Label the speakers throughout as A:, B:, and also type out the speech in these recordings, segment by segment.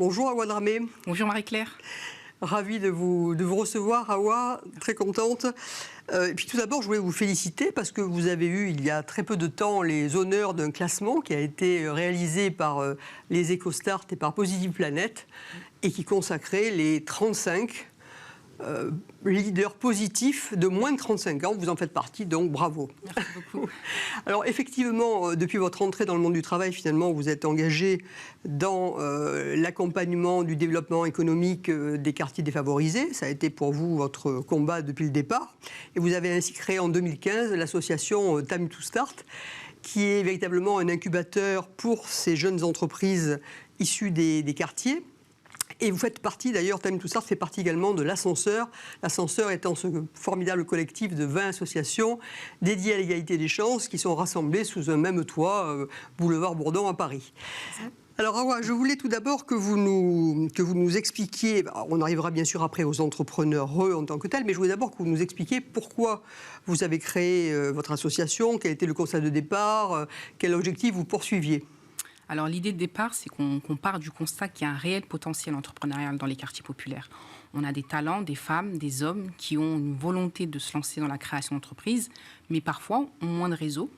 A: Bonjour Awa Dramé.
B: Bonjour Marie-Claire.
A: Ravie de vous recevoir, Awa, très contente. Et puis tout d'abord, je voulais vous féliciter parce que vous avez eu, il y a très peu de temps, les honneurs d'un classement qui a été réalisé par les EcoStart et par Positive Planet et qui consacrait les 35 leaders positifs de moins de 35 ans. Vous en faites partie, donc bravo.
B: Merci beaucoup.
A: Alors effectivement, depuis votre entrée dans le monde du travail, finalement, vous êtes engagé dans l'accompagnement du développement économique des quartiers défavorisés. Ça a été pour vous votre combat depuis le départ. Et vous avez ainsi créé en 2015 l'association Time to Start, qui est véritablement un incubateur pour ces jeunes entreprises issues des quartiers. Et vous faites partie, d'ailleurs, Time to Start fait partie également de l'Ascenseur. L'Ascenseur étant ce formidable collectif de 20 associations dédiées à l'égalité des chances qui sont rassemblées sous un même toit, boulevard Bourdon à Paris. Alors, Awa, je voulais tout d'abord que vous nous expliquiez, on arrivera bien sûr après aux entrepreneurs en tant que tels, mais je voulais d'abord que vous nous expliquiez pourquoi vous avez créé votre association, quel était le constat de départ, quel objectif vous poursuiviez.
B: Alors l'idée de départ, c'est qu'on part du constat qu'il y a un réel potentiel entrepreneurial dans les quartiers populaires. On a des talents, des femmes, des hommes qui ont une volonté de se lancer dans la création d'entreprises, mais parfois ont moins de réseau,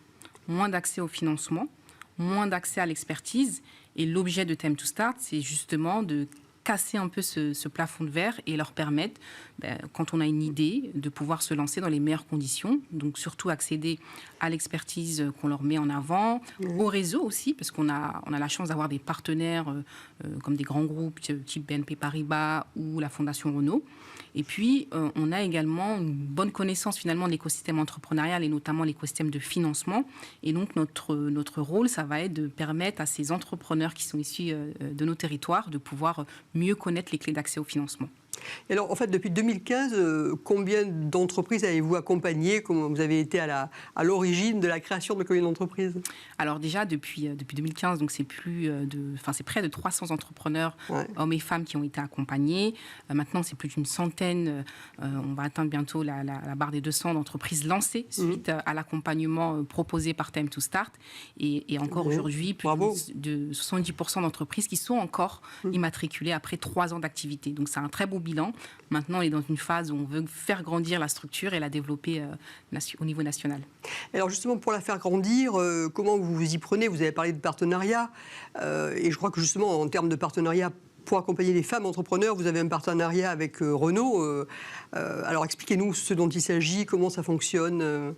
B: moins d'accès au financement, moins d'accès à l'expertise. Et l'objet de Time to Start, c'est justement de casser un peu ce plafond de verre et leur permettre, quand on a une idée, de pouvoir se lancer dans les meilleures conditions. Donc surtout accéder à l'expertise qu'on leur met en avant, au réseau aussi, parce qu'on a la chance d'avoir des partenaires comme des grands groupes type BNP Paribas ou la Fondation Renault. Et puis, on a également une bonne connaissance finalement de l'écosystème entrepreneurial et notamment l'écosystème de financement. Et donc, notre rôle, ça va être de permettre à ces entrepreneurs qui sont issus de nos territoires de pouvoir mieux connaître les clés d'accès au financement.
A: Et alors, en fait, depuis 2015, combien d'entreprises avez-vous accompagné? Comment vous avez été à l'origine de la création de combien d'entreprises?
B: Alors déjà, depuis 2015, donc c'est près de 300 entrepreneurs, hommes et femmes, qui ont été accompagnés. Maintenant, c'est plus d'une centaine. On va atteindre bientôt la barre des 200 d'entreprises lancées suite à l'accompagnement proposé par Time to Start. Et encore aujourd'hui, plus de 70% d'entreprises qui sont encore immatriculées après 3 ans d'activité. Donc c'est un très beau bilan. Maintenant, on est dans une phase où on veut faire grandir la structure et la développer au niveau national.
A: Alors justement, pour la faire grandir, comment vous vous y prenez? Vous avez parlé de partenariat, et je crois que justement, en termes de partenariat, pour accompagner les femmes entrepreneurs, vous avez un partenariat avec Renault. Alors expliquez-nous ce dont il s'agit, comment ça fonctionne.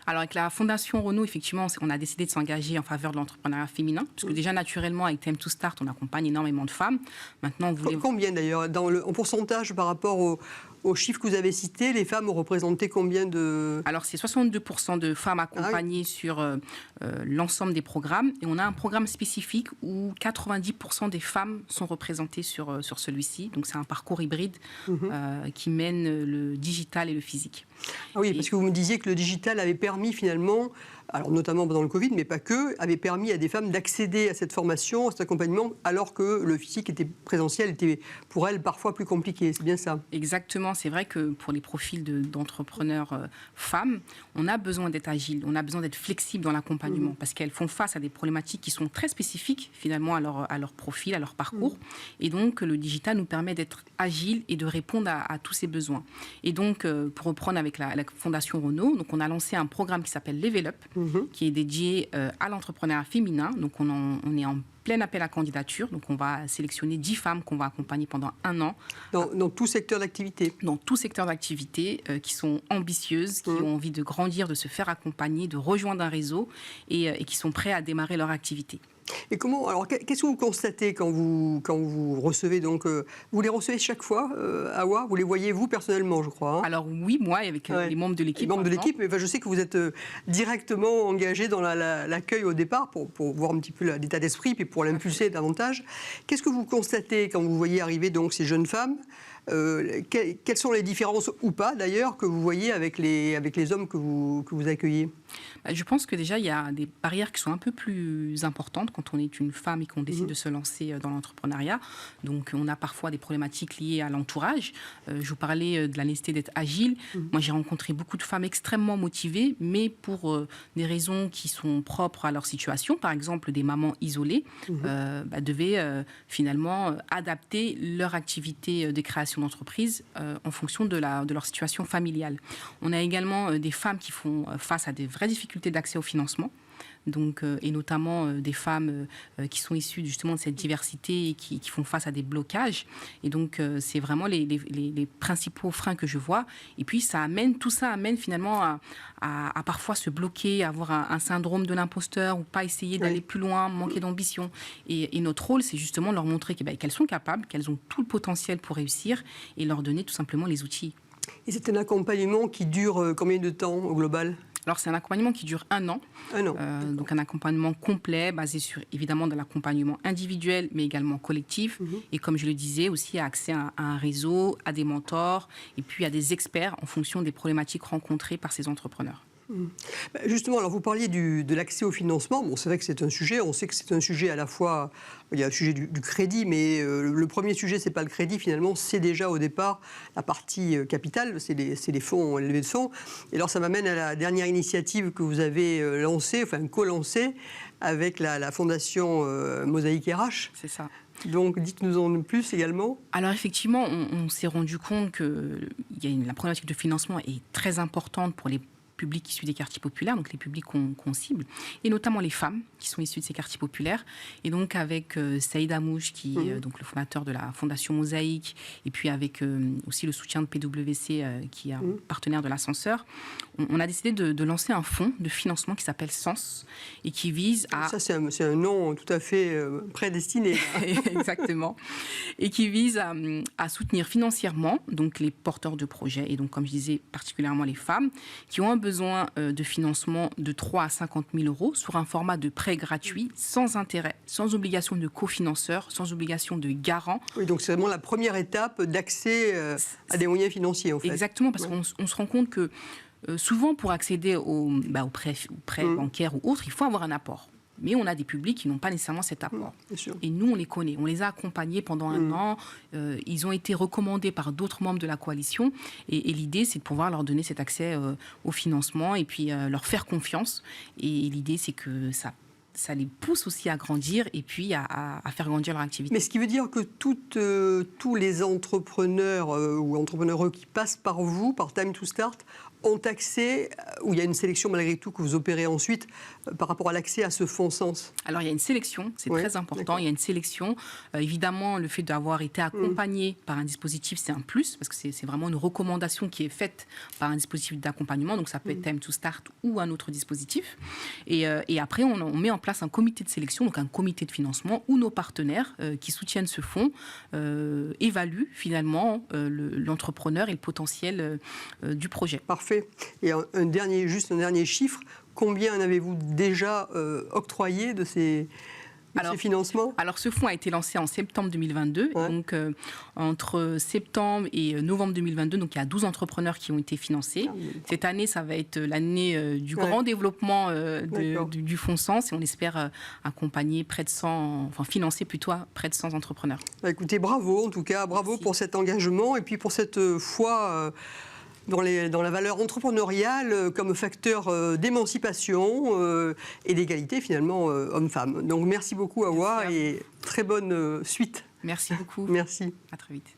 B: Alors avec la Fondation Renault, effectivement, on a décidé de s'engager en faveur de l'entrepreneuriat féminin, parce que déjà naturellement, avec Time to Start, on accompagne énormément de femmes. Maintenant,
A: combien d'ailleurs, en pourcentage par rapport aux chiffres que vous avez cités, les femmes ont représenté combien de...
B: Alors, c'est 62% de femmes accompagnées sur l'ensemble des programmes. Et on a un programme spécifique où 90% des femmes sont représentées sur celui-ci. Donc, c'est un parcours hybride qui mène le digital et le physique.
A: Ah oui, parce que vous me disiez que le digital avait permis finalement, alors notamment pendant le Covid, mais pas que, avait permis à des femmes d'accéder à cette formation, à cet accompagnement, alors que le physique présentiel était pour elles parfois plus compliqué. C'est bien ça?
B: Exactement. C'est vrai que pour les profils d'entrepreneurs femmes, on a besoin d'être agile, on a besoin d'être flexible dans l'accompagnement, parce qu'elles font face à des problématiques qui sont très spécifiques finalement à leur profil, à leur parcours. Et donc, le digital nous permet d'être agile et de répondre à tous ces besoins. Et donc, pour reprendre avec la Fondation Renault, donc on a lancé un programme qui s'appelle Level Up, qui est dédié à l'entrepreneuriat féminin. Donc, on est en plein appel à candidature. Donc, on va sélectionner 10 femmes qu'on va accompagner pendant 1 an.
A: Dans tout secteur d'activité?
B: Dans tout secteur d'activité, qui sont ambitieuses, qui ont envie de grandir, de se faire accompagner, de rejoindre un réseau et qui sont prêts à démarrer leur activité.
A: Et comment, alors, qu'est-ce que vous constatez quand vous recevez, donc, vous les recevez chaque fois, Awa? Vous les voyez, vous, personnellement, je crois, hein?
B: Alors oui, moi, avec les membres de l'équipe.
A: Les membres de l'équipe, mais je sais que vous êtes directement engagé dans l'accueil au départ, pour voir un petit peu l'état d'esprit, puis pour l'impulser davantage. Qu'est-ce que vous constatez quand vous voyez arriver donc ces jeunes femmes? Quelles sont les différences, ou pas d'ailleurs, que vous voyez avec les hommes que vous accueillez?
B: Je pense que déjà, il y a des barrières qui sont un peu plus importantes quand on est une femme et qu'on décide de se lancer dans l'entrepreneuriat. Donc, on a parfois des problématiques liées à l'entourage. Je vous parlais de la nécessité d'être agile. Moi, j'ai rencontré beaucoup de femmes extrêmement motivées, mais pour des raisons qui sont propres à leur situation. Par exemple, des mamans isolées devaient finalement adapter leur activité de création d'entreprise en fonction de leur situation familiale. On a également des femmes qui font face à des vraies difficultés d'accès au financement. Donc, et notamment des femmes qui sont issues justement de cette diversité et qui font face à des blocages. Et donc, c'est vraiment les principaux freins que je vois. Et puis, tout ça amène finalement à parfois se bloquer, à avoir un syndrome de l'imposteur ou pas essayer d'aller plus loin, manquer d'ambition. Et notre rôle, c'est justement de leur montrer qu'elles sont capables, qu'elles ont tout le potentiel pour réussir et leur donner tout simplement les outils.
A: Et c'est un accompagnement qui dure combien de temps au global ?
B: Alors, c'est un accompagnement qui dure 1 an. Donc, un accompagnement complet, basé sur, évidemment, de l'accompagnement individuel, mais également collectif. Et comme je le disais, aussi accès à un réseau, à des mentors, et puis à des experts en fonction des problématiques rencontrées par ces entrepreneurs.
A: Justement, alors vous parliez de l'accès au financement. Bon, c'est vrai que c'est un sujet. On sait que c'est un sujet à la fois. Il y a le sujet du crédit, mais le premier sujet, c'est pas le crédit. Finalement, c'est déjà au départ la partie capitale. C'est les fonds, les levées de fonds. Et alors, ça m'amène à la dernière initiative que vous avez lancée, enfin co-lancée, avec la fondation Mosaïque RH.
B: C'est ça.
A: Donc, dites-nous en plus également.
B: Alors, effectivement, on s'est rendu compte que la problématique de financement est très importante pour les publics issus des quartiers populaires, donc les publics qu'on cible, et notamment les femmes qui sont issues de ces quartiers populaires. Et donc avec Saïd Amouche, qui est donc le fondateur de la Fondation Mosaïque, et puis avec aussi le soutien de PwC, qui est un partenaire de l'ascenseur, on a décidé de lancer un fonds de financement qui s'appelle Sens, et qui vise à...
A: Ça, c'est un nom tout à fait prédestiné.
B: Exactement. Et qui vise à soutenir financièrement donc, les porteurs de projets, et donc, comme je disais, particulièrement les femmes, qui ont un besoin de financement de 3 à 50 000 euros sur un format de prêt gratuit, sans intérêt, sans obligation de cofinanceur, sans obligation de garant.
A: Oui, donc c'est vraiment la première étape d'accès à des moyens financiers, en fait.
B: Exactement, parce qu'on se rend compte que souvent, pour accéder aux prêts bancaires ou autres, il faut avoir un apport. Mais on a des publics qui n'ont pas nécessairement cet apport. Et nous, on les connaît. On les a accompagnés pendant 1 an. Ils ont été recommandés par d'autres membres de la coalition. Et l'idée, c'est de pouvoir leur donner cet accès au financement et puis leur faire confiance. Et l'idée, c'est que ça les pousse aussi à grandir et puis à faire grandir leur activité.
A: Mais ce qui veut dire que tous les entrepreneurs ou entrepreneureux qui passent par vous, par Time to Start, ont accès, ou il y a une sélection malgré tout que vous opérez ensuite par rapport à l'accès à ce fonds Sens?
B: Alors il y a une sélection, c'est très important, il y a une sélection. Évidemment, le fait d'avoir été accompagné par un dispositif, c'est un plus, parce que c'est vraiment une recommandation qui est faite par un dispositif d'accompagnement, donc ça peut être Time to Start ou un autre dispositif. Et après, on met en place un comité de sélection, donc un comité de financement, où nos partenaires qui soutiennent ce fonds évaluent finalement l'entrepreneur et le potentiel du projet.
A: Parfait. Et un dernier chiffre, combien en avez-vous déjà octroyé de ces financements?
B: Alors, ce fonds a été lancé en septembre 2022. Donc, entre septembre et novembre 2022, donc, il y a 12 entrepreneurs qui ont été financés. Cette année, ça va être l'année du grand développement du fonds Sens. Et on espère accompagner financer plutôt près de 100 entrepreneurs.
A: Écoutez, bravo en tout cas. Bravo pour cet engagement et puis pour cette foi... dans la valeur entrepreneuriale comme facteur d'émancipation et d'égalité finalement homme-femme. Donc merci beaucoup Hawa et très bonne suite.
B: Merci beaucoup.
A: Merci.
B: À très vite.